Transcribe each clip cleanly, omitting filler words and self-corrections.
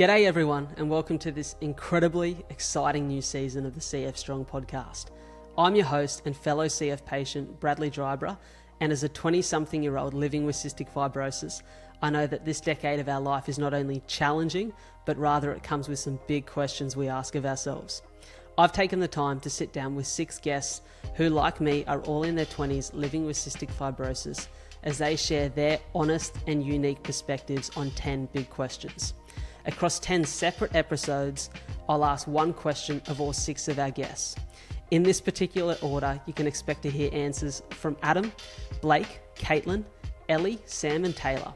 G'day everyone, and welcome to this incredibly exciting new season of the CFStrong podcast. I'm your host and fellow CF patient, Bradley Dryborough, and as a 20-something-year-old living with cystic fibrosis, I know that this decade of our life is not only challenging, but rather it comes with some big questions we ask of ourselves. I've taken the time to sit down with 6 guests who, like me, are all in their 20s living with cystic fibrosis as they share their honest and unique perspectives on 10 big questions. Across 10 separate episodes, I'll ask one question of all 6 of our guests. In this particular order, you can expect to hear answers from Adam, Blake, Caitlin, Ellie, Sam and Taylor.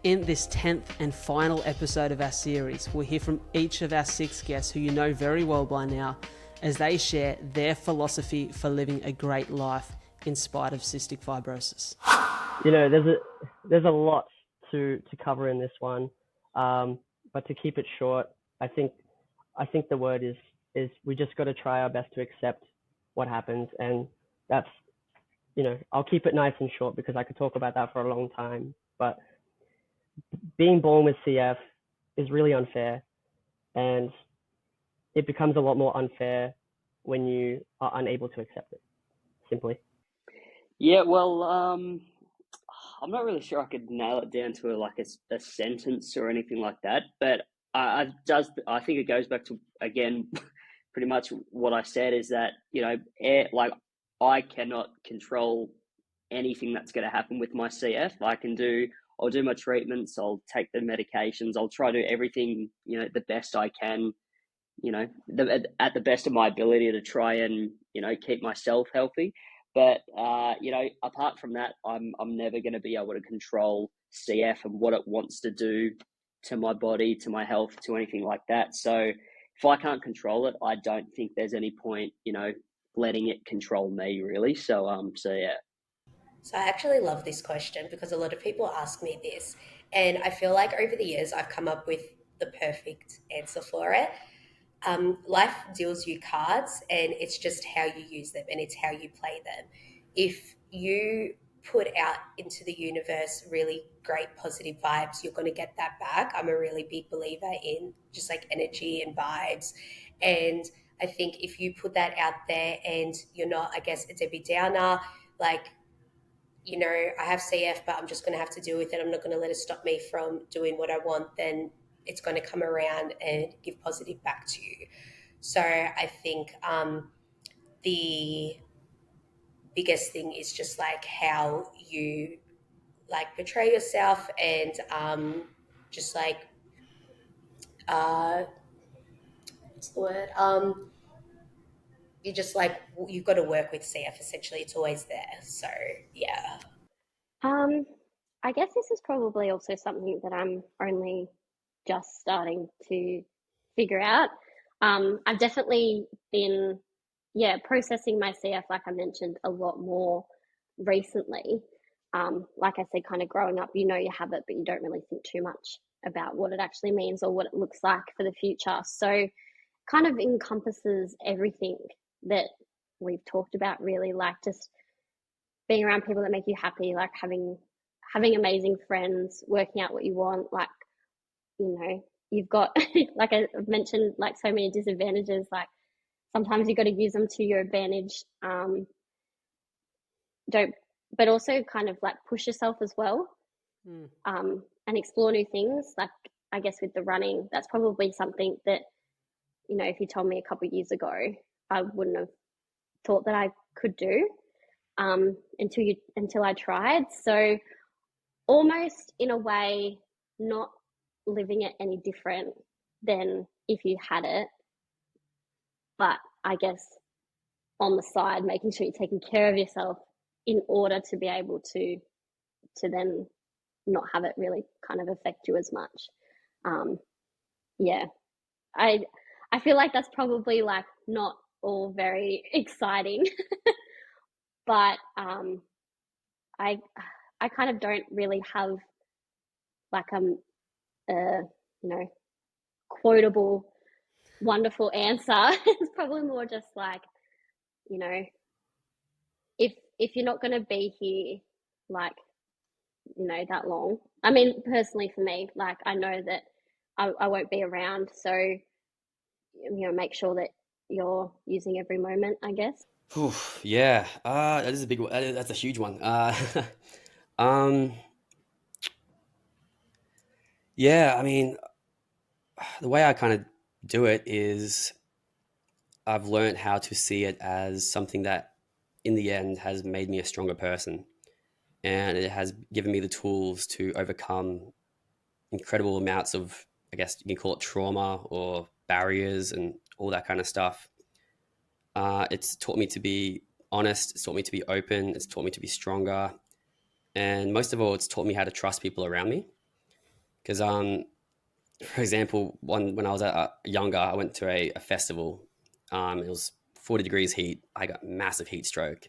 In this 10th and final episode of our series, we'll hear from each of our 6 guests who you know very well by now as they share their philosophy for living a great life in spite of cystic fibrosis. You know, there's a lot to cover in this one. But to keep it short, I think the word is we just got to try our best to accept what happens, and that's, you know, I'll keep it nice and short because I could talk about that for a long time. But being born with CF is really unfair, and it becomes a lot more unfair when you are unable to accept it. Simply. Yeah, well, I'm not really sure I could nail it down to a sentence or anything like that, but I think it goes back to, again, pretty much what I said is that, you know, I cannot control anything that's going to happen with my CF. I'll do my treatments, I'll take the medications, I'll try to do everything, you know, the best I can, you know, at the best of my ability to try and, you know, keep myself healthy. But, you know, apart from that, I'm never going to be able to control CF and what it wants to do to my body, to my health, to anything like that. So if I can't control it, I don't think there's any point, you know, letting it control me really. So yeah. So I actually love this question because a lot of people ask me this, and I feel like over the years I've come up with the perfect answer for it. Life deals you cards, and it's just how you use them and it's how you play them. If you put out into the universe really great positive vibes, you're going to get that back. I'm a really big believer in just like energy and vibes. And I think if you put that out there and you're not, I guess, a Debbie Downer, like, you know, I have CF, but I'm just going to have to deal with it. I'm not going to let it stop me from doing what I want. Then it's going to come around and give positive back to you. So I think the biggest thing is just like how you like portray yourself and just like what's the word? You just like you've got to work with CF essentially. It's always there. So yeah. I guess this is probably also something that I'm only just starting to figure out. I've definitely been, processing my CF, like I mentioned, a lot more recently. Like I said, kind of growing up, you know you have it, but you don't really think too much about what it actually means or what it looks like for the future. So kind of encompasses everything that we've talked about, really, like just being around people that make you happy, like having amazing friends, working out what you want, like, you know, you've got, like I've mentioned, like so many disadvantages, like sometimes you've got to use them to your advantage. But also kind of like push yourself as well, and explore new things. Like, I guess with the running, that's probably something that, you know, if you told me a couple of years ago, I wouldn't have thought that I could do, until I tried. So almost in a way, not living it any different than if you had it, but I guess on the side, making sure you're taking care of yourself in order to be able to then not have it really kind of affect you as much. I feel like that's probably like not all very exciting, but I kind of don't really have like you know, quotable, wonderful answer. It's probably more just like, you know, if you're not going to be here, like, you know, that long. I mean, personally for me, like I know that I won't be around. So, make sure that you're using every moment, I guess. Oof, yeah, that is a big one. That's a huge one. Um, yeah, I mean, the way I kind of do it is I've learned how to see it as something that in the end has made me a stronger person. And it has given me the tools to overcome incredible amounts of, I guess you can call it trauma or barriers and all that kind of stuff. It's taught me to be honest. It's taught me to be open. It's taught me to be stronger. And most of all, it's taught me how to trust people around me. Because, for example, when I was younger, I went to a festival. It was 40 degrees heat. I got massive heat stroke.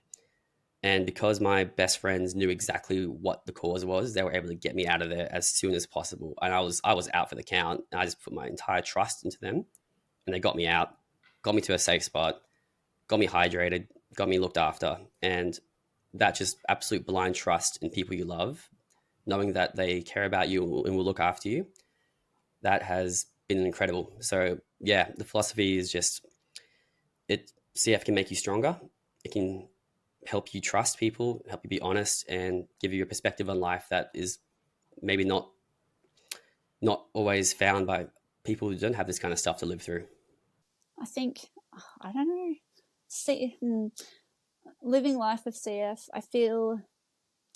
And because my best friends knew exactly what the cause was, they were able to get me out of there as soon as possible. And I was out for the count. And I just put my entire trust into them. And they got me out, got me to a safe spot, got me hydrated, got me looked after. And that just absolute blind trust in people you love, knowing that they care about you and will look after you, that has been incredible. So yeah, the philosophy is just, CF can make you stronger. It can help you trust people, help you be honest, and give you a perspective on life that is maybe not always found by people who don't have this kind of stuff to live through. I think, I don't know, living life with CF,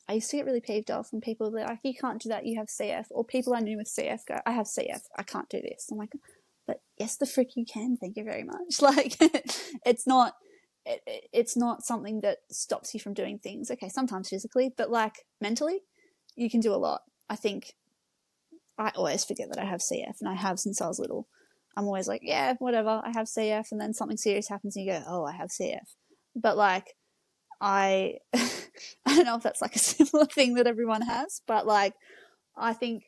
I used to get really peeved off when people were like, you can't do that, you have CF. Or people I knew with CF go, I have CF, I can't do this. I'm like, but yes, the frick you can, thank you very much. Like, it's not something that stops you from doing things. Okay, sometimes physically, but like mentally, you can do a lot. I think I always forget that I have CF, and I have since I was little. I'm always like, yeah, whatever, I have CF, and then something serious happens and you go, oh, I have CF. But like, I don't know if that's like a similar thing that everyone has, but like, I think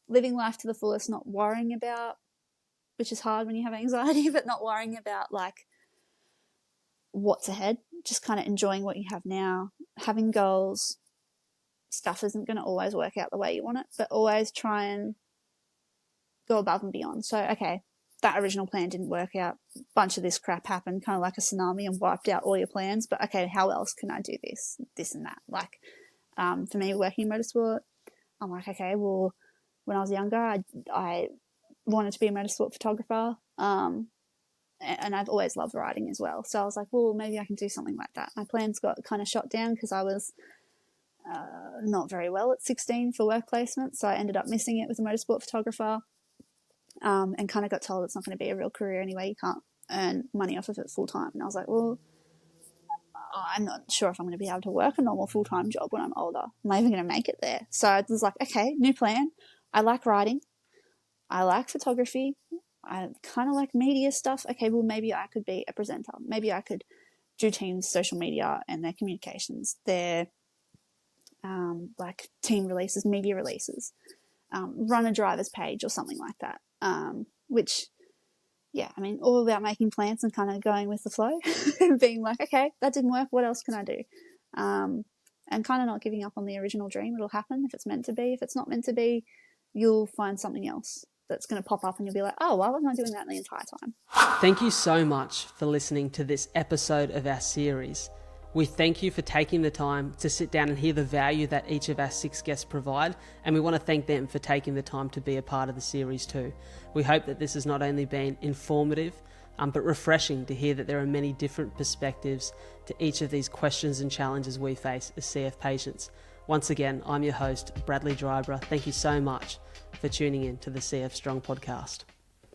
living life to the fullest, not worrying about, which is hard when you have anxiety, but not worrying about like what's ahead, just kind of enjoying what you have now, having goals. Stuff isn't going to always work out the way you want it, but always try and go above and beyond. So, okay, that original plan didn't work out. Bunch of this crap happened, kind of like a tsunami, and wiped out all your plans. But okay, how else can I do this and that? Like, for me, working in motorsport, I'm like, okay, well, when I was younger, I wanted to be a motorsport photographer, and I've always loved riding as well. So I was like, well, maybe I can do something like that. My plans got kind of shot down because I was not very well at 16 for work placement, so I ended up missing it with a motorsport photographer. And kind of got told it's not going to be a real career anyway. You can't earn money off of it full time. And I was like, well, I'm not sure if I'm going to be able to work a normal full-time job when I'm older. Am I even going to make it there? So I was like, okay, new plan. I like writing. I like photography. I kind of like media stuff. Okay, well, maybe I could be a presenter. Maybe I could do teams' social media and their communications, their like team releases, media releases, run a driver's page or something like that. Which, yeah, I mean, all about making plans and kind of going with the flow and being like, okay, that didn't work. What else can I do? And kind of not giving up on the original dream. It'll happen if it's meant to be. If it's not meant to be, you'll find something else that's going to pop up and you'll be like, oh, why wasn't I doing that the entire time? Thank you so much for listening to this episode of our series. We thank you for taking the time to sit down and hear the value that each of our 6 guests provide, and we want to thank them for taking the time to be a part of the series too. We hope that this has not only been informative, but refreshing to hear that there are many different perspectives to each of these questions and challenges we face as CF patients. Once again, I'm your host, Bradley Dryborough. Thank you so much for tuning in to the CFStrong podcast.